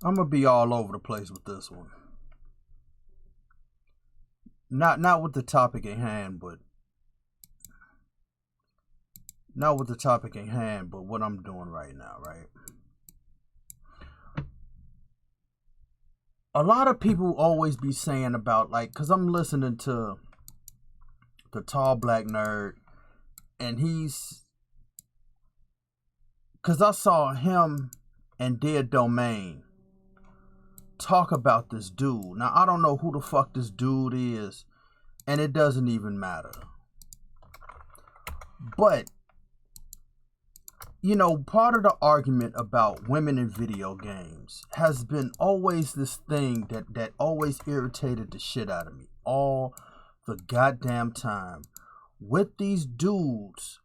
I'm gonna be all over the place with this one. Not with the topic at hand, but what I'm doing right now, right? A lot of people always be saying about, like, cause I'm listening to the Tall Black Nerd, and cause I saw him and Dead Domain talk about this dude. Now, I don't know who the fuck this dude is, and it doesn't even matter. But, you know, part of the argument about women in video games has been always this thing that always irritated the shit out of me all the goddamn time. With these dudes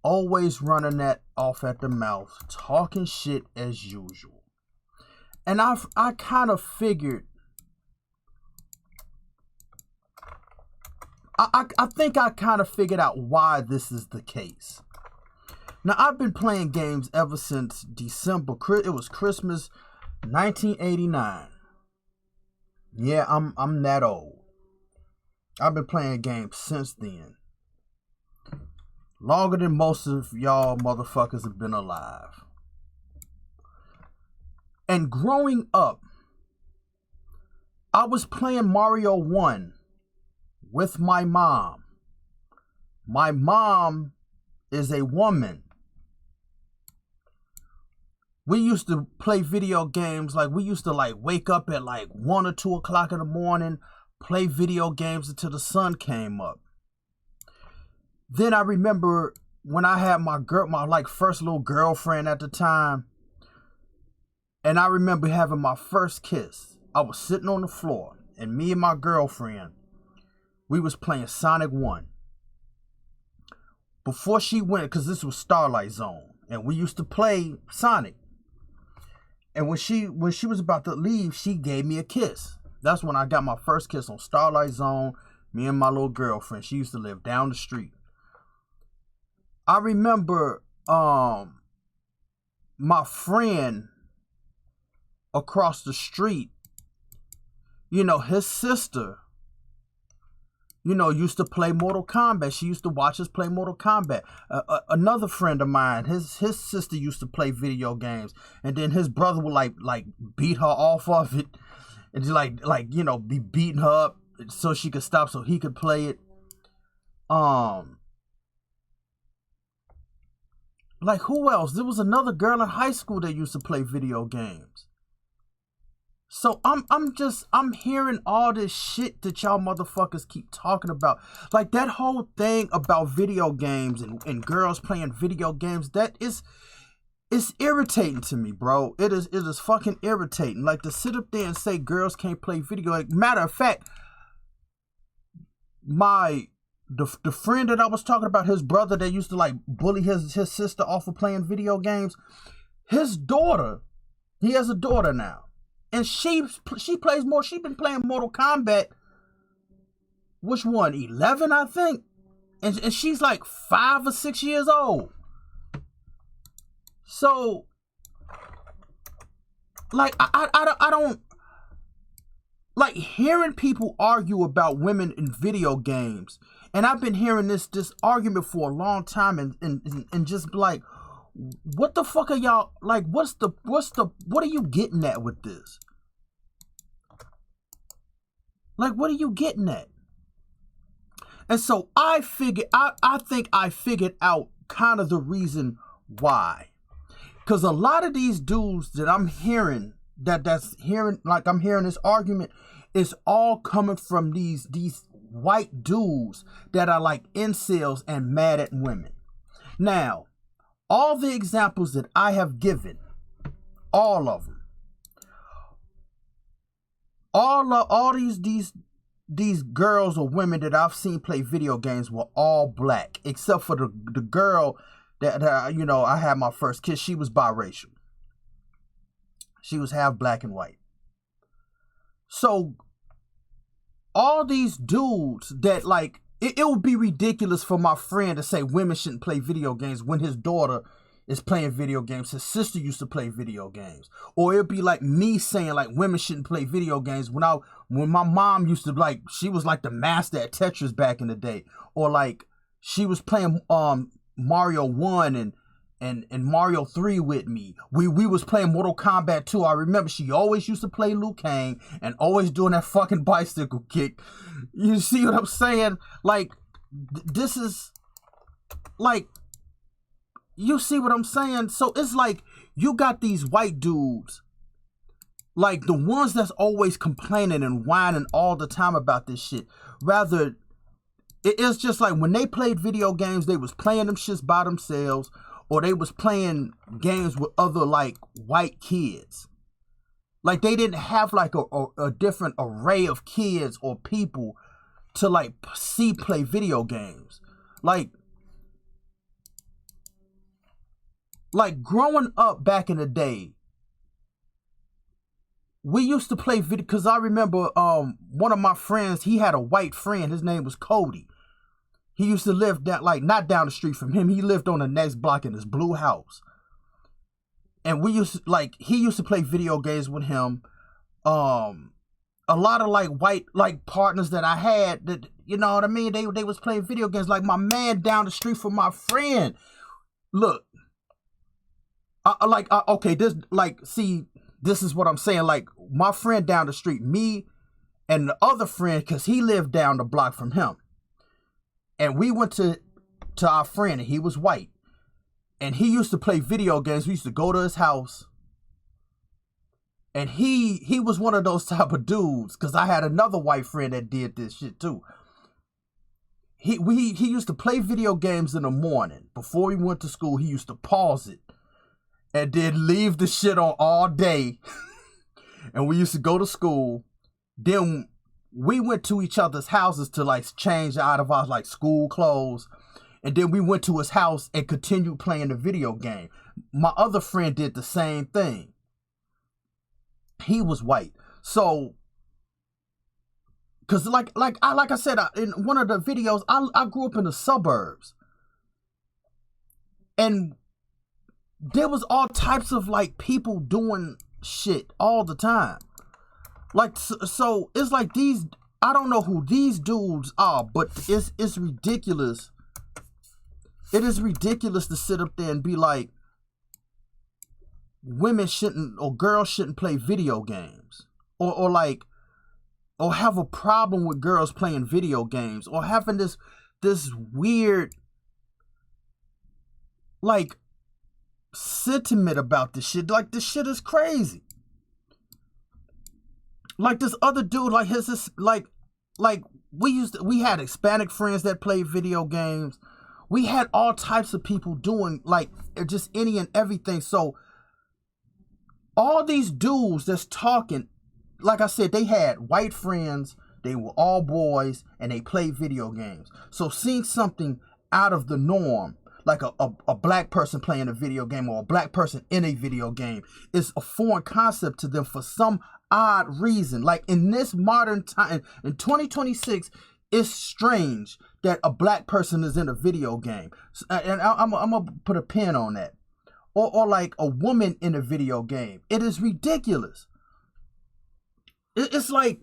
always running that off at the mouth, talking shit as usual. And I kind of figured, I think I kind of figured out why this is the case. Now, I've been playing games ever since December. It was Christmas 1989. Yeah, I'm that old. I've been playing games since then. Longer than most of y'all motherfuckers have been alive. And growing up, I was playing Mario 1 with my mom. My mom is a woman. We used to play video games, like we used to like wake up at like 1 or 2 o'clock in the morning, play video games until the sun came up. Then I remember when I had my like first little girlfriend at the time, and I remember having my first kiss. I was sitting on the floor, and me and my girlfriend, we was playing Sonic 1. Before she went, because this was Starlight Zone, and we used to play Sonic. And when she was about to leave, she gave me a kiss. That's when I got my first kiss on Starlight Zone. Me and my little girlfriend. She used to live down the street. I remember my friend across the street, you know, his sister, you know, used to play Mortal Kombat. She used to watch us play Mortal Kombat. Another friend of mine, his sister used to play video games, and then his brother would like beat her off of it, and just like you know, be beating her up so she could stop so he could play it. Like who else? There was another girl in high school that used to play video games. So I'm hearing all this shit that y'all motherfuckers keep talking about. Like that whole thing about video games and girls playing video games, it's irritating to me, bro. It is fucking irritating. Like to sit up there and say girls can't play video. Like, matter of fact, the friend that I was talking about, his brother that used to like bully his sister off of playing video games, his daughter, he has a daughter now. And she plays more. She's been playing Mortal Kombat. Which one? 11, I think. And she's like 5 or 6 years old. So, like, I don't like hearing people argue about women in video games. And I've been hearing this argument for a long time, and just like, what the fuck are y'all, like, what are you getting at with this? Like, what are you getting at? And so I think I figured out kind of the reason why. Because a lot of these dudes that I'm hearing, I'm hearing this argument, is all coming from these white dudes that are like incels and mad at women. Now, all the examples that I have given, all of them, all these girls or women that I've seen play video games were all black, except for the girl that you know, I had my first kiss. She was biracial. She was half black and white. So all these dudes that like, it would be ridiculous for my friend to say women shouldn't play video games when his daughter is playing video games. His sister used to play video games. Or it'd be like me saying like women shouldn't play video games when my mom used to, like, she was like the master at Tetris back in the day. Or like she was playing Mario 1 and Mario 3 with me. We was playing Mortal Kombat 2. I remember she always used to play Liu Kang and always doing that fucking bicycle kick. You see what I'm saying? Like, this is like, you see what I'm saying? So it's like you got these white dudes, like the ones that's always complaining and whining all the time about this shit. Rather, it's just like when they played video games, they was playing them shits by themselves, or they was playing games with other like white kids. Like they didn't have like a different array of kids or people to like see play video games. Like growing up back in the day, we used to play video, because I remember one of my friends, he had a white friend, his name was Cody. He used to live down, like, not down the street from him, he lived on the next block in his blue house. And we used to, like, he used to play video games with him. A lot of like white like partners that I had, that, you know what I mean, they was playing video games. Like my man down the street from my friend, look, okay, this, like, see, this is what I'm saying. Like my friend down the street, me and the other friend, because he lived down the block from him, and we went to our friend, and he was white, and he used to play video games. We used to go to his house, and he was one of those type of dudes, because I had another white friend that did this shit too. He used to play video games in the morning before he went to school. He used to pause it and then leave the shit on all day. And we used to go to school. Then we went to each other's houses to like change out of our like school clothes. And then we went to his house and continued playing the video game. My other friend did the same thing. He was white. So, cause like I said in one of the videos, I grew up in the suburbs. And there was all types of like people doing shit all the time. Like, so it's like these, I don't know who these dudes are, but it's ridiculous. It is ridiculous to sit up there and be like, women shouldn't, or girls shouldn't play video games, or have a problem with girls playing video games, or having this weird like sentiment about this shit. Like, this shit is crazy. Like this other dude, like we had Hispanic friends that played video games. We had all types of people doing like just any and everything. So all these dudes that's talking, like I said, they had white friends, they were all boys, and they played video games. So seeing something out of the norm, like a black person playing a video game, or a black person in a video game, is a foreign concept to them for some odd reason. Like in this modern time, in 2026, it's strange that a black person is in a video game. And I'm gonna put a pin on that. Or like a woman in a video game. It is ridiculous. It's like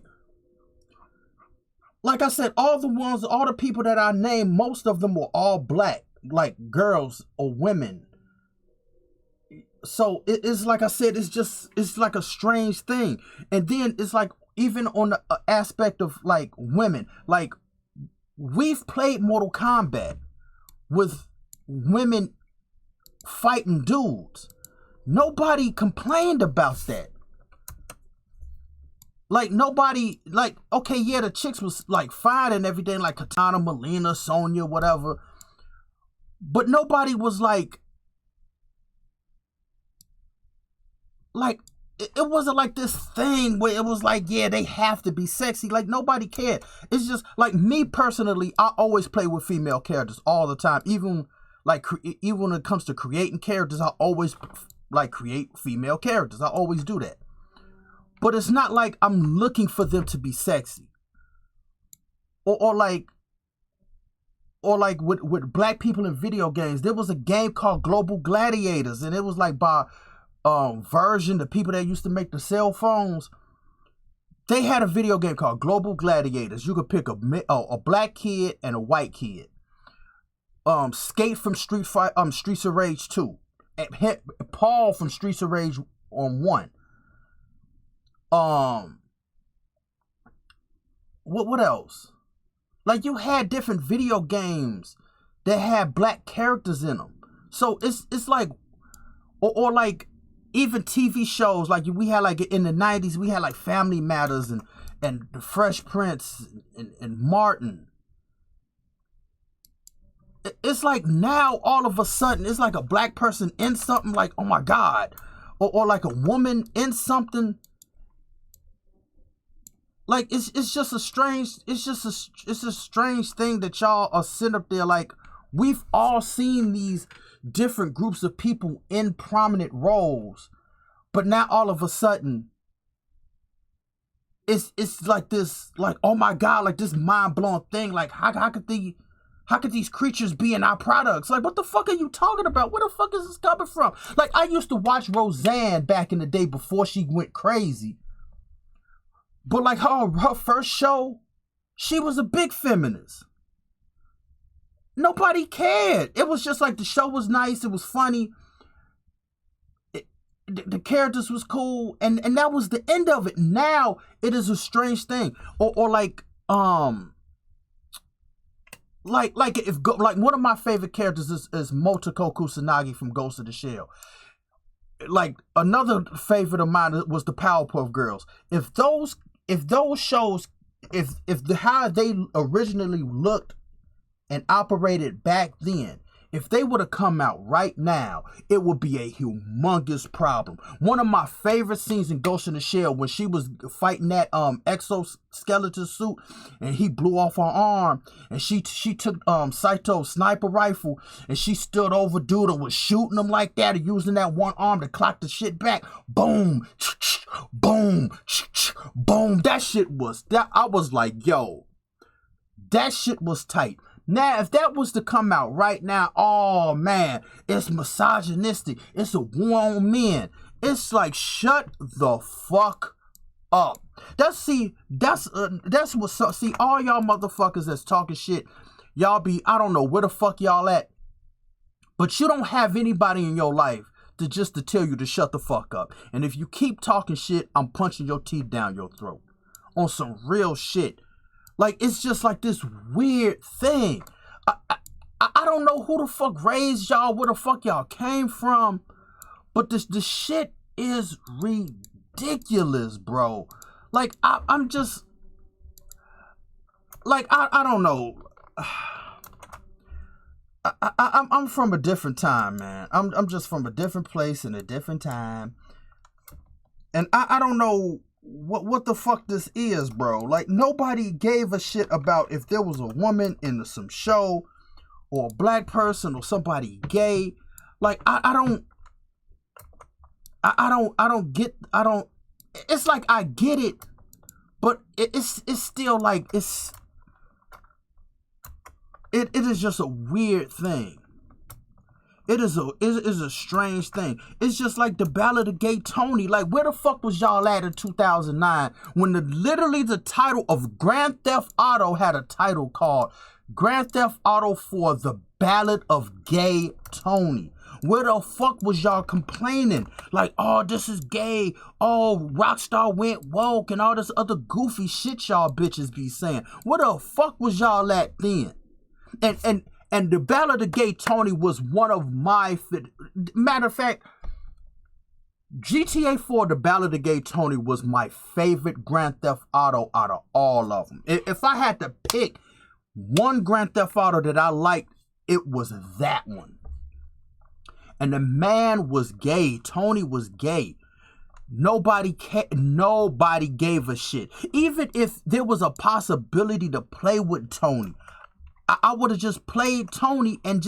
I said, all the people that I named, most of them were all black, like girls or women. So it's like I said, it's like a strange thing. And then it's like, even on the aspect of like women, like we've played Mortal Kombat with women fighting dudes. Nobody complained about that. Like nobody, like, okay, yeah, the chicks was like fine and everything, like Katana, Melina, Sonya, whatever. But nobody was like it wasn't like this thing where it was like, yeah, they have to be sexy. Like nobody cared. It's just like me personally, I always play with female characters all the time. Even when it comes to creating characters, I always like create female characters. I always do that. But it's not like I'm looking for them to be sexy. Or like, or like with black people in video games. There was a game called Global Gladiators, and it was like by Version, the people that used to make the cell phones. They had a video game called Global Gladiators. You could pick a black kid and a white kid. Skate from Streets of Rage 2. And Paul from Streets of Rage 1. What else? Like, you had different video games that had black characters in them. So it's like, or like, even TV shows, like we had like in the 90s, we had like Family Matters and The Fresh Prince and Martin. It's like now all of a sudden it's like a black person in something, like, oh my God, or like a woman in something. Like it's just a strange thing that y'all are sitting up there. Like, we've all seen these different groups of people in prominent roles, but now all of a sudden it's like this, like, oh my God, like this mind-blowing thing. Like, how could these creatures be in our products? Like, what the fuck are you talking about? Where the fuck is this coming from? Like, I used to watch Roseanne back in the day before she went crazy, but like her first show, she was a big feminist. Nobody cared. It was just like the show was nice. It was funny. The characters was cool. And that was the end of it. Now it is a strange thing. Or like one of my favorite characters is Motoko Kusanagi from Ghost of the Shell. Like, another favorite of mine was the Powerpuff Girls. If those shows, if how they originally looked and operated back then, if they would have come out right now, it would be a humongous problem. One of my favorite scenes in Ghost in the Shell, when she was fighting that exoskeleton suit and he blew off her arm, and she took Saito's sniper rifle and she stood over dude and was shooting him like that and using that one arm to clock the shit back. Boom, boom, boom. That shit was, I was like, yo, that shit was tight. Now, if that was to come out right now, oh man, it's misogynistic. It's a war on men. It's like, shut the fuck up. That's what. See, all y'all motherfuckers that's talking shit, y'all be, I don't know where the fuck y'all at, but you don't have anybody in your life to tell you to shut the fuck up. And if you keep talking shit, I'm punching your teeth down your throat on some real shit. Like, it's just like this weird thing. I don't know who the fuck raised y'all, where the fuck y'all came from, but this shit is ridiculous, bro. Like, I'm just, like, I don't know. I'm from a different time, man. I'm just from a different place in a different time. And I don't know what the fuck this is, bro. Like, nobody gave a shit about if there was a woman in some show or a black person or somebody gay. Like, I don't get, it's like I get it, but it's still like, it is just a weird thing. It is a strange thing. It's just like the Ballad of Gay Tony. Like, where the fuck was y'all at in 2009 when literally the title of Grand Theft Auto had a title called Grand Theft Auto 4: The Ballad of Gay Tony? Where the fuck was y'all complaining? Like, oh, this is gay. Oh, Rockstar went woke and all this other goofy shit y'all bitches be saying. Where the fuck was y'all at then? And the Ballad of Gay Tony was one of my... Matter of fact, GTA 4, The Ballad of Gay Tony was my favorite Grand Theft Auto out of all of them. If I had to pick one Grand Theft Auto that I liked, it was that one. And the man was gay. Tony was gay. Nobody gave a shit. Even if there was a possibility to play with Tony, I would have just played Tony and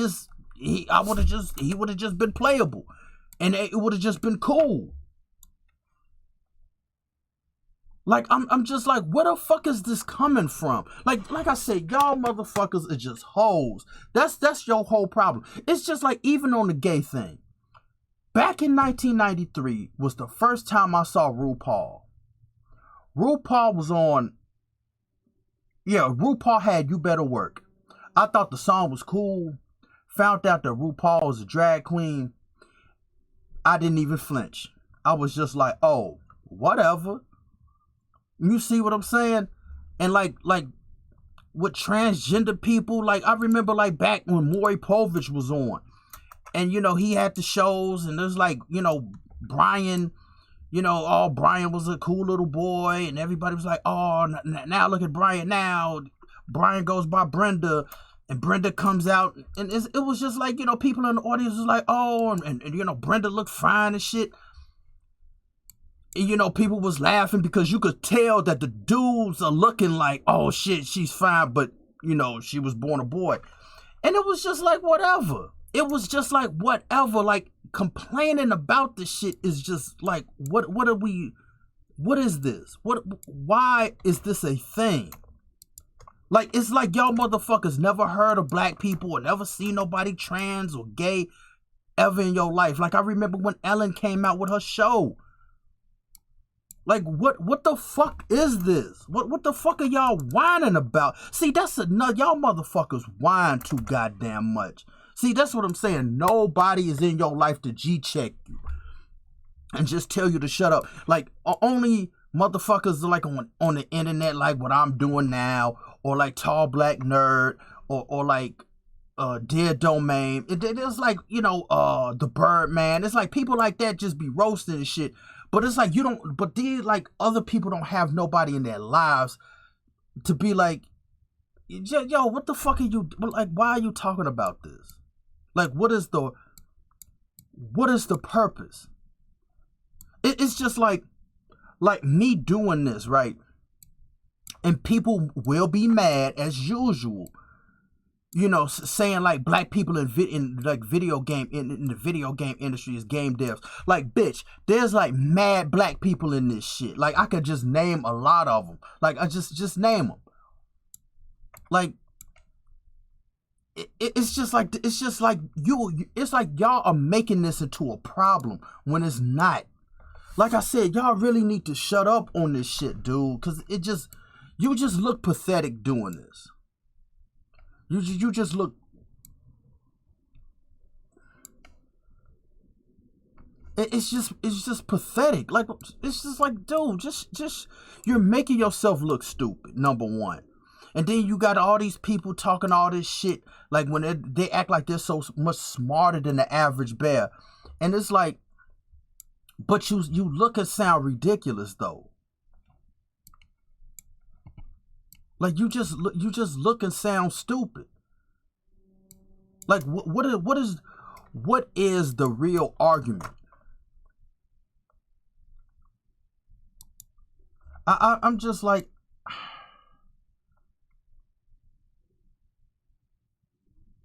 he would have just been playable, and it would have just been cool. Like I'm just like, where the fuck is this coming from? Like I said, y'all motherfuckers are just hoes. That's your whole problem. It's just like even on the gay thing. Back in 1993 was the first time I saw RuPaul. RuPaul was on. Yeah, RuPaul had You Better Work. I thought the song was cool. Found out that RuPaul was a drag queen. I didn't even flinch. I was just like, oh, whatever. You see what I'm saying? And like with transgender people, like I remember like back when Maury Povich was on. And he had the shows and there's like, Brian, Brian was a cool little boy and everybody was like, oh, now look at Brian now. Brian goes by Brenda and Brenda comes out and it was just like, people in the audience was like, oh, and Brenda looked fine and shit. And, people was laughing because you could tell that the dudes are looking like, oh shit, she's fine, but she was born a boy. And it was just like, whatever. It was just like, whatever. Like, complaining about this shit is just like, what is this? Why is this a thing? Like, it's like y'all motherfuckers never heard of black people or never seen nobody trans or gay ever in your life. Like, I remember when Ellen came out with her show. Like, what the fuck is this? What the fuck are y'all whining about? See, that's another, y'all motherfuckers whine too goddamn much. See, that's what I'm saying. Nobody is in your life to G-check you and just tell you to shut up. Like, only motherfuckers like on the internet, like what I'm doing now, or like Tall Black Nerd, or like Dead Domain. It's like, the Birdman. It's like people like that just be roasting and shit. But it's like other people don't have nobody in their lives to be like, yo, what the fuck are you, like, why are you talking about this? Like, what is the purpose? It's just like me doing this, right? And people will be mad as usual. Saying like black people in the video game industry is game devs. Like, bitch, there's like mad black people in this shit. Like, I could just name a lot of them. Like, I just name them. Like, it's just like y'all are making this into a problem when it's not. Like I said, y'all really need to shut up on this shit, dude, because you just look pathetic doing this. You just look. It's just pathetic. Like, it's just like, dude, just you're making yourself look stupid. Number one, and then you got all these people talking all this shit. Like, when they act like they're so much smarter than the average bear, and it's like, but you look and sound ridiculous though. Like, you just look and sound stupid. Like, what is the real argument? I'm just like,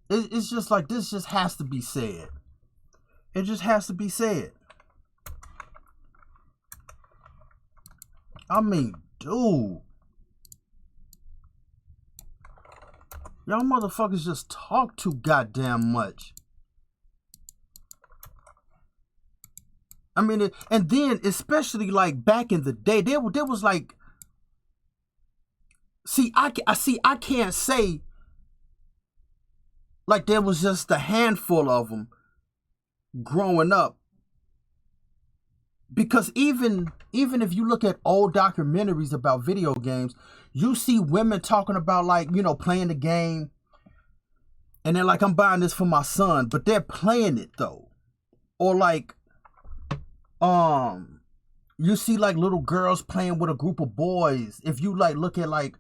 it's just like, this just has to be said. It just has to be said. I mean, dude. Y'all motherfuckers just talk too goddamn much. I mean, and then especially like back in the day, there was like, I can't say like there was just a handful of them growing up, because even if you look at old documentaries about video games, you see women talking about, like, playing the game, and they're like, I'm buying this for my son, but they're playing it though. Or like, you see like little girls playing with a group of boys. If you like look at, like,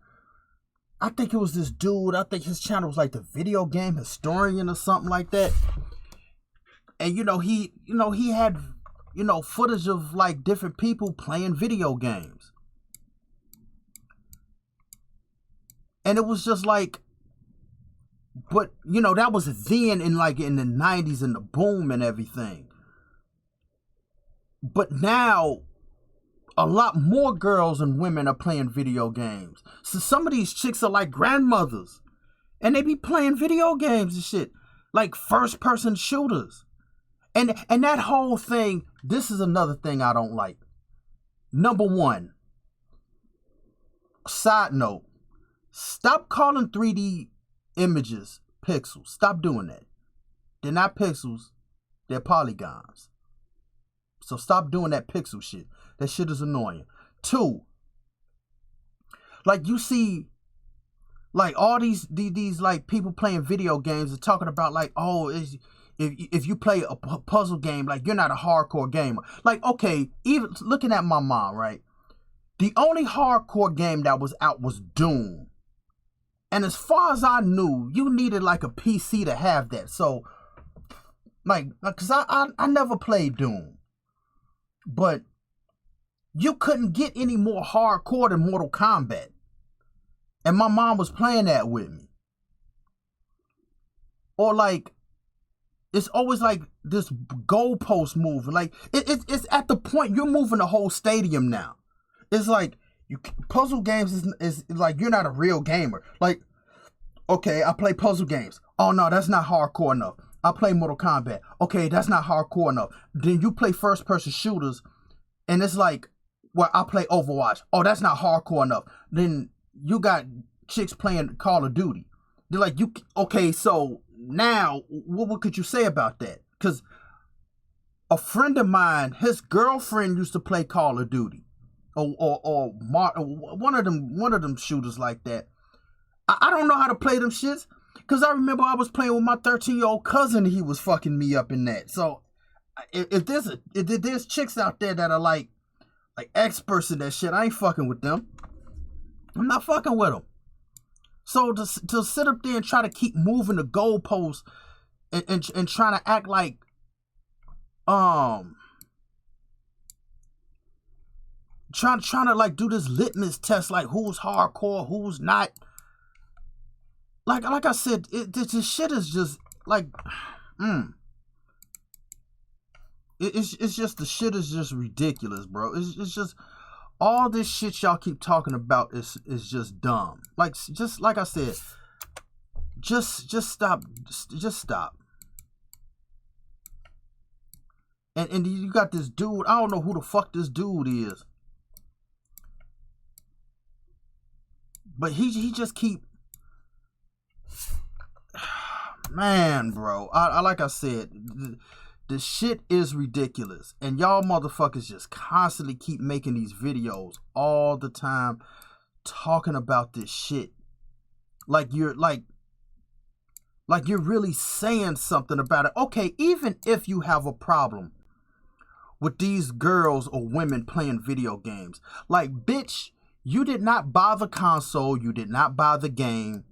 I think it was this dude, I think his channel was like the Video Game Historian or something like that. And he had footage of like different people playing video games. And it was just like, but that was then in the 90s and the boom and everything. But now a lot more girls and women are playing video games. So some of these chicks are like grandmothers, and they be playing video games and shit, like first-person shooters. And that whole thing, this is another thing I don't like. Number one, side note, stop calling 3D images pixels. Stop doing that. They're not pixels, they're polygons. So stop doing that pixel shit. That shit is annoying. Two, like you see, like all these like people playing video games and talking about like, oh, if you play a puzzle game, like you're not a hardcore gamer. Like, okay, even looking at my mom, right? The only hardcore game that was out was Doom. And as far as I knew, you needed like a PC to have that. So, like, cause I never played Doom. But you couldn't get any more hardcore than Mortal Kombat. And my mom was playing that with me. Or like, it's always like this goalpost moving. Like, it's at the point you're moving the whole stadium now. It's like, puzzle games is like, you're not a real gamer. Like, okay, I play puzzle games. Oh no, that's not hardcore enough. I play Mortal Kombat. Okay, that's not hardcore enough. Then you play first-person shooters, and it's like, well, I play Overwatch. Oh, that's not hardcore enough. Then you got chicks playing Call of Duty. They're like, okay, so now, what could you say about that? Because a friend of mine, his girlfriend used to play Call of Duty. Or one of them shooters like that. I don't know how to play them shits. Because I remember I was playing with my 13-year-old cousin and he was fucking me up in that. So, if there's chicks out there that are like experts in that shit, I ain't fucking with them. I'm not fucking with them. So, to sit up there and try to keep moving the goalposts and trying to act like, trying to like do this litmus test, like who's hardcore, who's not. Like I said, this shit is just like, it's just, the shit is just ridiculous, bro. It's just, all this shit y'all keep talking about is just dumb. Like, just like I said, just stop, just stop. And you got this dude, I don't know who the fuck this dude is, but he just keep. Man, bro, I like I said, the shit is ridiculous, and y'all motherfuckers just constantly keep making these videos all the time, talking about this shit, like you're really saying something about it. Okay, even if you have a problem with these girls or women playing video games, like, bitch, you did not buy the console, you did not buy the game.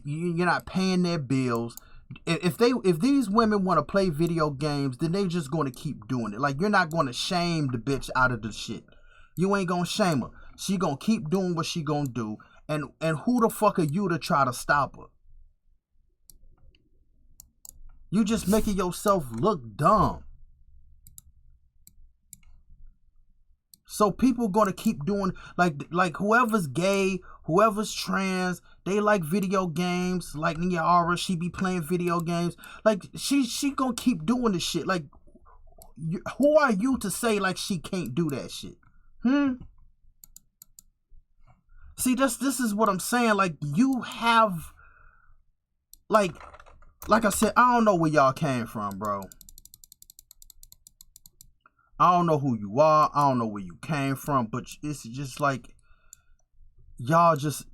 You're not paying their bills. If these women want to play video games, then they just going to keep doing it. Like, you're not going to shame the bitch out of the shit. You ain't going to shame her. She going to keep doing what she going to do. And who the fuck are you to try to stop her? You just making yourself look dumb. So people going to keep doing, like whoever's gay, whoever's trans, they like video games. Like Niara, she be playing video games. Like, she gonna keep doing this shit. Like, who are you to say like she can't do that shit? See, this is what I'm saying. Like, you have, like I said, I don't know where y'all came from, bro. I don't know who you are. I don't know where you came from, but it's just like, y'all just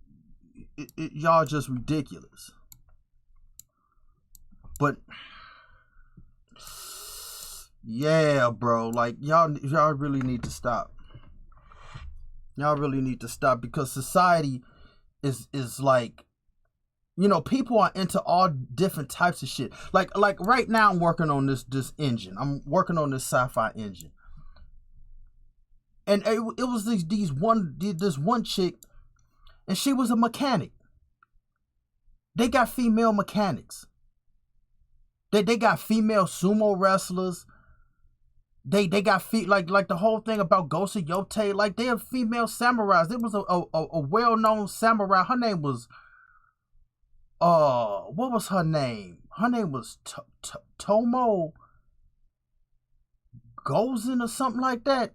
ridiculous. But yeah, bro, like, y'all really need to stop. Y'all really need to stop, because society is like, you know, people are into all different types of shit. Like right now I'm working on this engine. I'm working on this sci-fi engine. And it was this one chick, and she was a mechanic. They got female mechanics. They got female sumo wrestlers. They got feet like the whole thing about Ghost of Yote. Like they are female samurais. There was a well-known samurai. Her name was what was her name? Her name was Tomo Gozen or something like that,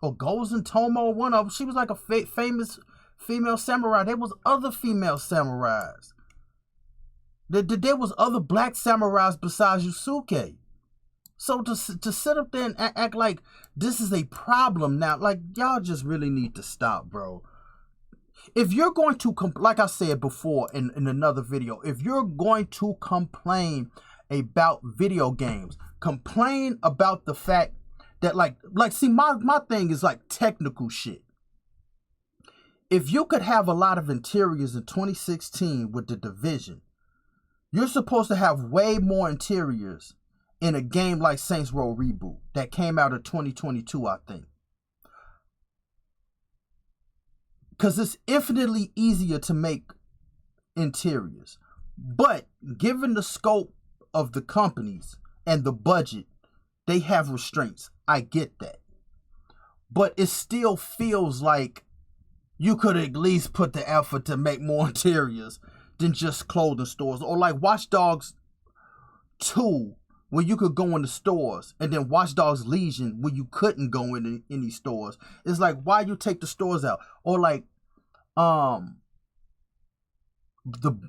or Gozen Tomo. One of them. She was like a famous female samurai. There was other female samurais. There was other black samurais besides Yusuke. So to sit up there and act like this is a problem now, like y'all just really need to stop, bro. If you're going to, like I said before in another video, if you're going to complain about video games, complain about the fact that see, my thing is like technical shit. If you could have a lot of interiors in 2016 with The Division, you're supposed to have way more interiors in a game like Saints Row Reboot that came out in 2022, I think. Because it's infinitely easier to make interiors. But given the scope of the companies and the budget, they have restraints. I get that. But it still feels like you could at least put the effort to make more interiors than just clothing stores. Or like Watch Dogs 2, where you could go in the stores, and then Watch Dogs Legion, where you couldn't go in any stores. It's like, why you take the stores out? Or like the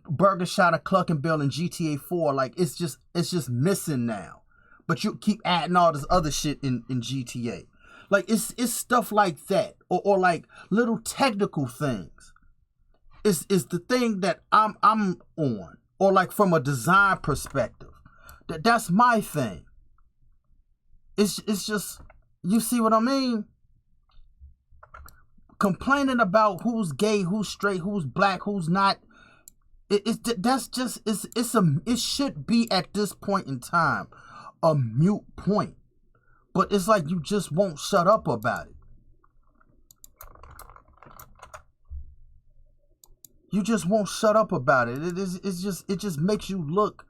Burger Shot of Cluckenbill in GTA 4, like it's just missing now. But you keep adding all this other shit in GTA. Like it's stuff like that. Or like little technical things. Is the thing that I'm on. Or like from a design perspective. That's my thing. It's just, you see what I mean? Complaining about who's gay, who's straight, who's black, who's not. It should be at this point in time a mute point. But it's like you just won't shut up about it. You just won't shut up about it. It just makes you look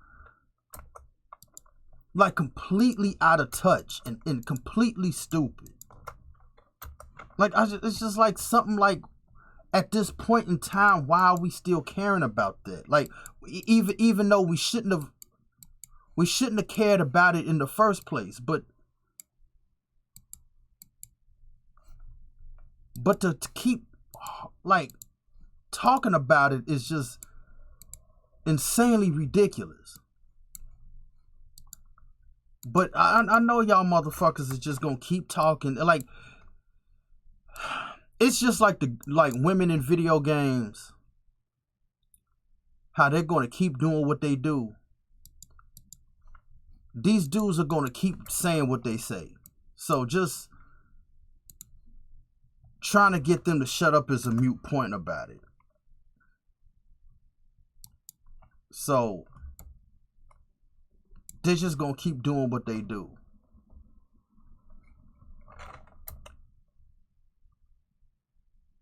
like completely out of touch and completely stupid. Like it's just like something like, at this point in time, why are we still caring about that? Like even though we shouldn't have cared about it in the first place, but to keep like talking about it is just insanely ridiculous. But I know y'all motherfuckers is just gonna keep talking. Like, it's just like women in video games, how they're gonna keep doing what they do. These dudes are gonna keep saying what they say. So just trying to get them to shut up is a mute point about it. So they're just gonna keep doing what they do.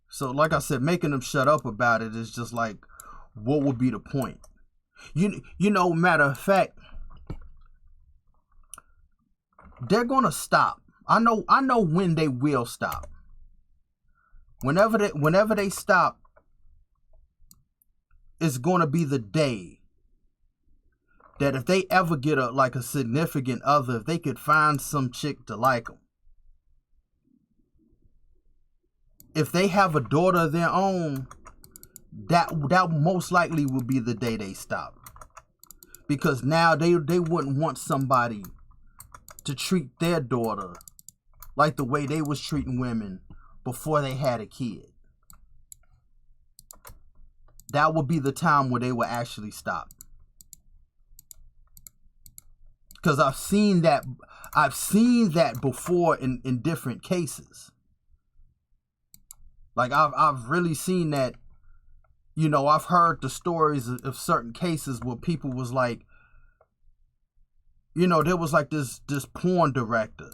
So like I said, making them shut up about it is just like, what would be the point? You know, matter of fact, they're gonna stop. I know when they will stop. Whenever they stop, it's gonna be the day that if they ever get a significant other, if they could find some chick to like them, if they have a daughter of their own, that most likely will be the day they stop. Because now they wouldn't want somebody to treat their daughter like the way they was treating women before they had a kid. That would be the time where they would actually stop. Because I've seen that before in different cases. Like I've really seen that. You know, I've heard the stories of certain cases where people was like, you know, there was like this porn director.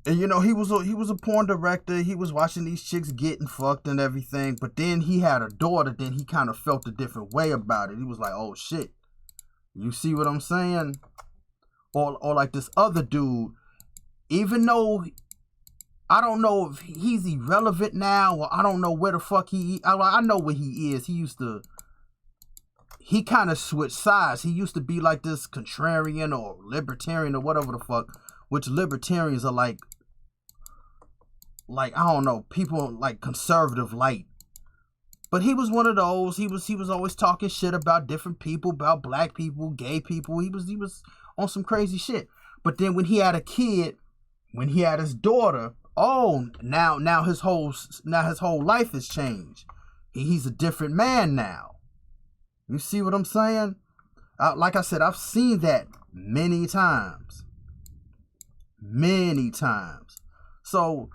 And you know, he was a porn director. He was watching these chicks getting fucked and everything. But then he had a daughter. Then he kind of felt a different way about it. He was like, "Oh shit, you see what I'm saying?" Or like this other dude. even though I don't know if he's irrelevant now, or I don't know where the fuck I know where he is. He kind of switched sides. He used to be like this contrarian or libertarian or whatever the fuck, which libertarians are like I don't know, people like conservative light. But he was one of those. He was always talking shit about different people, about black people, gay people. He was on some crazy shit. But then when he had a kid, when he had his daughter, oh, now his whole life has changed. He's a different man now. You see what I'm saying? Like I said, I've seen that many times. Many times. So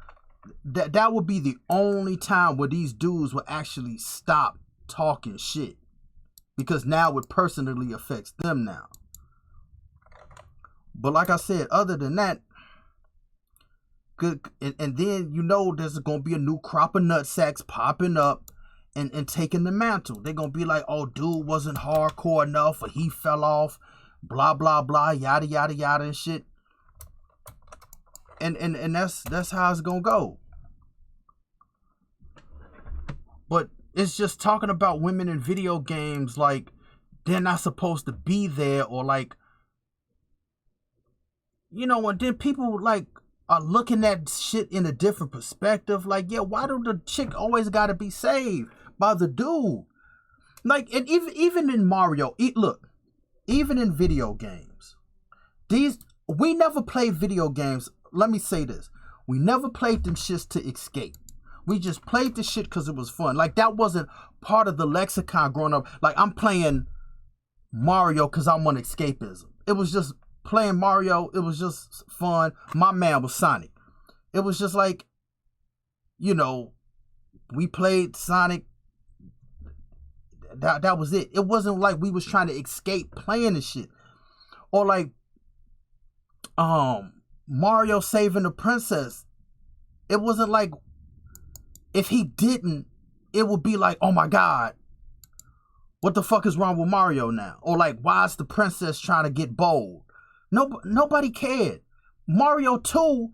that would be the only time where these dudes will actually stop talking shit, because now it personally affects them now. But like I said, other than that, good. And then there's gonna be a new crop of nutsacks popping up and taking the mantle. They're gonna be like, oh, dude wasn't hardcore enough, or he fell off, blah blah blah, yada yada yada and shit. And that's how it's gonna go. But it's just talking about women in video games like they're not supposed to be there, or like, and then people like are looking at shit in a different perspective. Like, yeah, why do the chick always gotta be saved by the dude? Like, and even in Mario, look, even in video games, we never play video games. Let me say this. We never played them shits to escape. We just played the shit because it was fun. Like, that wasn't part of the lexicon growing up. Like, I'm playing Mario because I want escapism. It was just playing Mario. It was just fun. My man was Sonic. It was just like, we played Sonic. That was it. It wasn't like we was trying to escape playing the shit. Or like, Mario saving the princess. It wasn't like, if he didn't, it would be like, oh my God, what the fuck is wrong with Mario now? Or like, why is the princess trying to get bold? Nobody cared. Mario 2,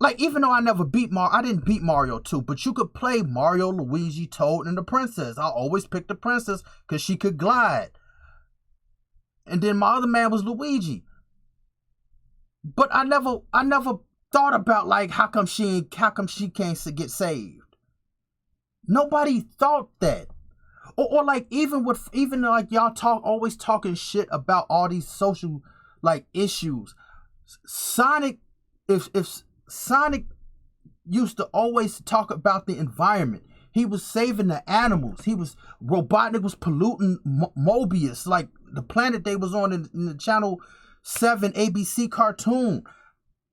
like, even though I never beat Mario, I didn't beat Mario 2, but you could play Mario, Luigi, Toad, and the princess. I always picked the princess because she could glide. And then my other man was Luigi. But I never thought about, like, how come she can't get saved. Nobody thought that. Or like, even like, y'all always talking shit about all these social like issues. Sonic, if Sonic used to always talk about the environment. He was saving the animals. Robotnik was polluting Mobius, like the planet they was on in the Channel 7 ABC cartoon.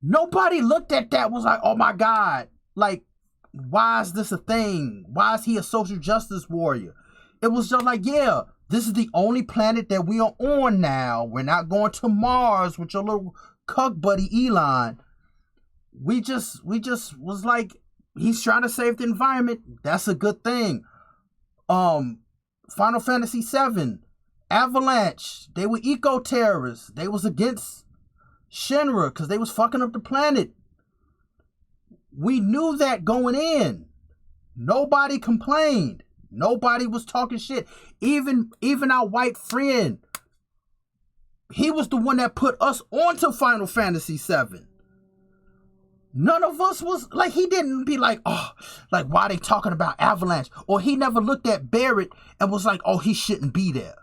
Nobody looked at that, was like, oh my God, like, why is this a thing? Why is he a social justice warrior? It was just like, yeah, this is the only planet that we are on now. We're not going to Mars with your little cuck buddy Elon. We just was like, he's trying to save the environment. That's a good thing. Final Fantasy VII, Avalanche, they were eco-terrorists. They was against Shinra because they was fucking up the planet. We knew that going in. Nobody complained. Nobody was talking shit. Even our white friend, he was the one that put us onto Final Fantasy VII. None of us was like, he didn't be like, oh, like, why are they talking about Avalanche? Or he never looked at Barrett and was like, oh, he shouldn't be there.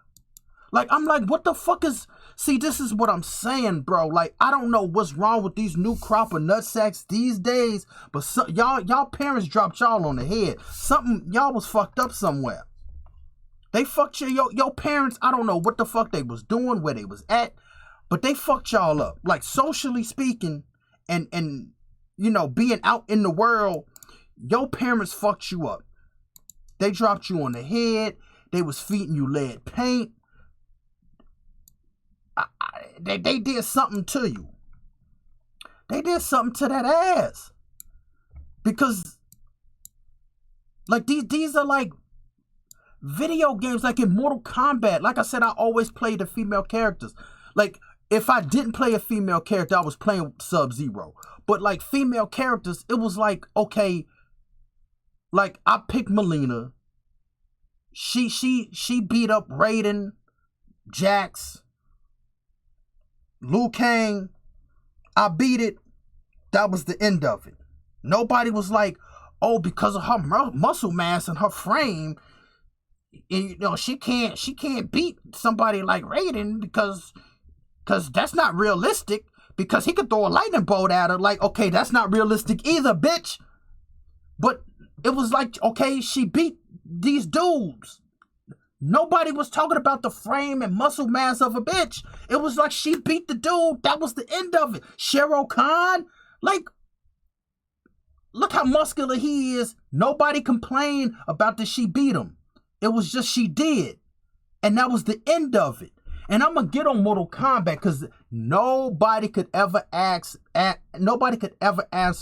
Like, I'm like, what the fuck is... See, this is what I'm saying, bro. Like, I don't know what's wrong with these new crop of nutsacks these days, but y'all parents dropped y'all on the head. Something, y'all was fucked up somewhere. They fucked your parents. I don't know what the fuck they was doing, where they was at, but they fucked y'all up. Like, socially speaking, and being out in the world, your parents fucked you up. They dropped you on the head. They was feeding you lead paint. They did something to you. They did something to that ass. Because, like, these are like video games, like in Mortal Kombat. Like I said, I always play the female characters. Like, if I didn't play a female character, I was playing Sub-Zero. But like female characters, it was like, okay, like I picked Melina. She beat up Raiden, Jax, Liu Kang. I beat it. That was the end of it. Nobody was like, oh, because of her muscle mass and her frame, and, you know, she can't beat somebody like Raiden because that's not realistic, because he could throw a lightning bolt at her. Like, okay, that's not realistic either, bitch. But it was like, okay, she beat these dudes. Nobody was talking about the frame and muscle mass of a bitch. It was like she beat the dude. That was the end of it. Shero Khan, like, look how muscular he is. Nobody complained about that she beat him. It was just she did. And that was the end of it. And I'm going to get on Mortal Kombat because nobody could ever answer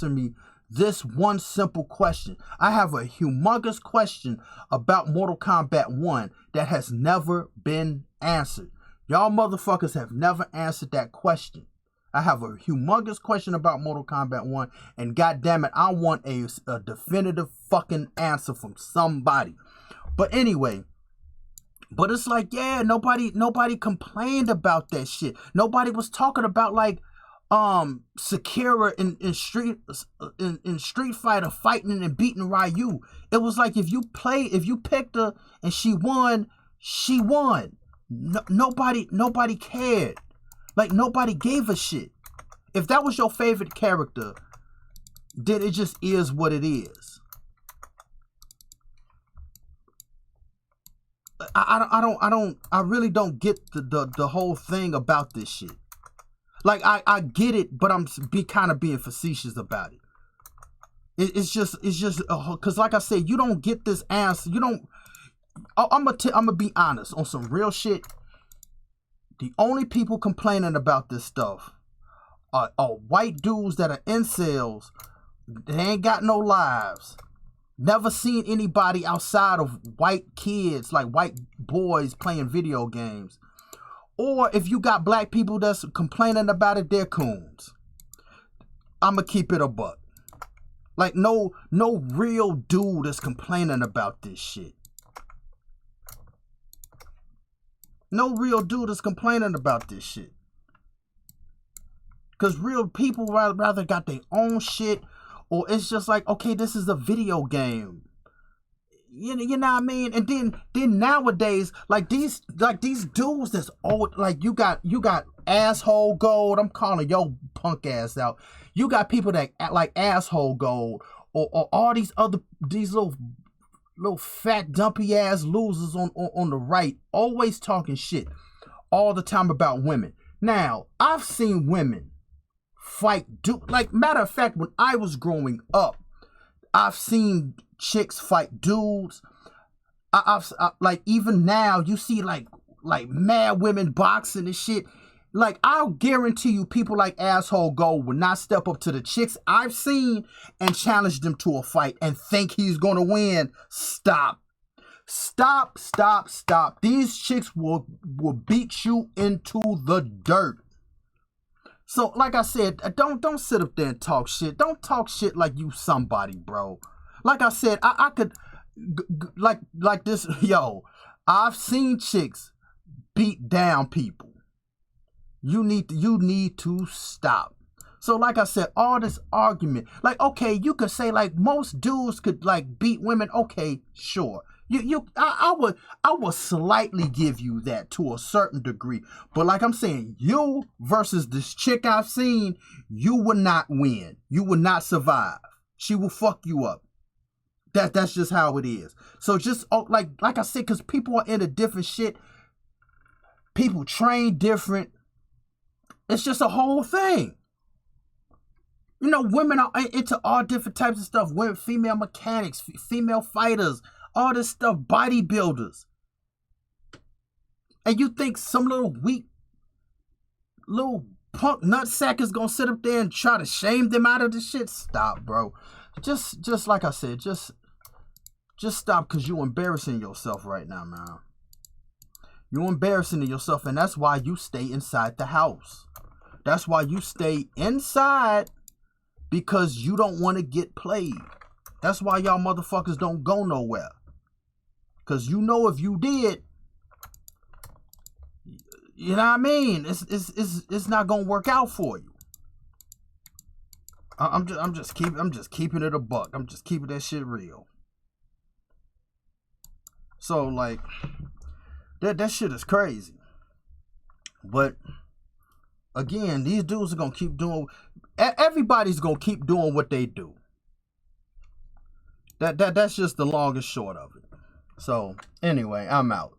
me this one simple question. I have a humongous question about Mortal Kombat 1 that has never been answered. Y'all motherfuckers have never answered that question. I have a humongous question about Mortal Kombat 1, and goddamn it, I want a definitive fucking answer from somebody. But anyway, but it's like, yeah, nobody complained about that shit. Nobody was talking about like Sakura in Street Fighter fighting and beating Ryu. It was like if you picked her and she won, she won. Nobody cared. Like nobody gave a shit. If that was your favorite character, then it just is what it is. I really don't get the whole thing about this shit. Like I get it, but I'm being facetious about it. It's just because like I said, you don't get this answer. You don't. I'm gonna be honest on some real shit. The only people complaining about this stuff are white dudes that are incels. They ain't got no lives. Never seen anybody outside of white kids, like white boys playing video games. Or if you got black people that's complaining about it, they're coons. I'ma keep it a buck. Like no real dude is complaining about this shit. No real dude is complaining about this shit. Because real people rather got their own shit, or it's just like, okay, this is a video game. You know what I mean? And then nowadays, like these dudes that's old, like you got asshole gold. I'm calling your punk ass out. You got people that act like asshole gold, or all these little fat dumpy ass losers on the right, always talking shit all the time about women. Now, I've seen women fight like, matter of fact, when I was growing up, I've seen chicks fight dudes. I've like, even now you see like mad women boxing and shit. Like, I'll guarantee you people like asshole Gold would not step up to the chicks I've seen and challenge them to a fight and think he's gonna win. Stop. These chicks will beat you into the dirt. So, like I said, don't sit up there and talk shit. Don't talk shit like you somebody, bro. Like I said, I could, like this, yo, I've seen chicks beat down people. You need to stop. So, like I said, all this argument, like, okay, you could say like most dudes could like beat women. Okay, sure. I would slightly give you that to a certain degree. But like I'm saying, you versus this chick I've seen, you would not win. You would not survive. She will fuck you up. That's just how it is. So just like I said, because people are into different shit. People train different. It's just a whole thing. You know, women are into all different types of stuff. Women, female mechanics, female fighters, all this stuff, bodybuilders. And you think some little weak, little punk nutsack is gonna sit up there and try to shame them out of this shit? Stop, bro. Just like I said, just stop, because you're embarrassing yourself right now, man. You're embarrassing yourself, and that's why you stay inside the house. That's why you stay inside, because you don't want to get played. That's why y'all motherfuckers don't go nowhere. Because you know if you did, you know what I mean? It's not gonna work out for you. I'm just keeping it a buck. I'm just keeping that shit real. So like that shit is crazy. But again, these dudes are gonna keep doing. Everybody's gonna keep doing what they do. That's just the long and short of it. So anyway, I'm out.